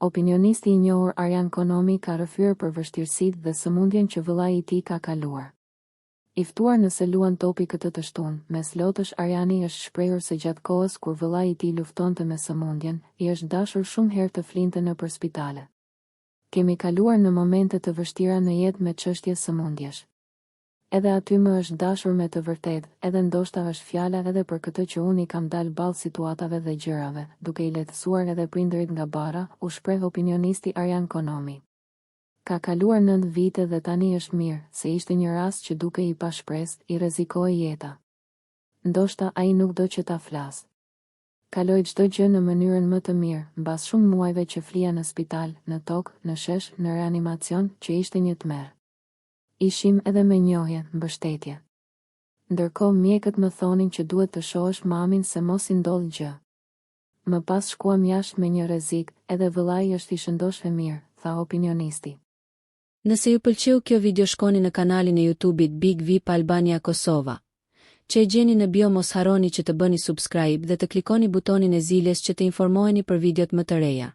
Opinionisti i njohur Arjan Konomi ka rrëfyer për vështirësitë dhe sëmundjen që vëllai i tij ka kaluar. I ftuar nëse luan topi këtë të shtunë, mes lotësh Arjani është shprehur se gjatë kohës kur vëllai i tij luftonte me sëmundjen, i është dashur shumë herë të flinte nëpër spitale. Kemi kaluar në momente të vështira në jetë me çështje sëmundjesh. Edhe aty më është dashur me të vërtetë, edhe ndoshta është fjala edhe për këtë që unë i kam dalë ballë situatave dhe gjërave, duke i lehtësuar edhe prindërit nga bara, u shpreh opinionisti Arjan Konomi. Ka kaluar 9 vite dhe tani është mirë, se ishte një rast që duke i pa shpresë, i rrezikoi jeta. Ndoshta ai nuk do që ta flas. Kaloi çdo gjë në mënyrën më të mirë, mbas shumë muajve që flija në spital, në tokë, në shesh, në reanimacion, që ishte një tmerr. Ishim edhe me njohje, mbështetje. Ndërkohë mjekët më thonin që duhet të shohësh mamin se mos i ndodh gjë. Më pas shkuam jashtë me një rrezik, edhe vëllai është i shëndoshë mirë, tha opinionisti. Nëse ju pëlqeu kjo video shkoni në kanalin e YouTube-it Big VIP Albania Kosova. Që e gjeni në bio mos harroni që të bëni subscribe dhe të klikoni butonin e ziljes që të informoheni për videot më të reja.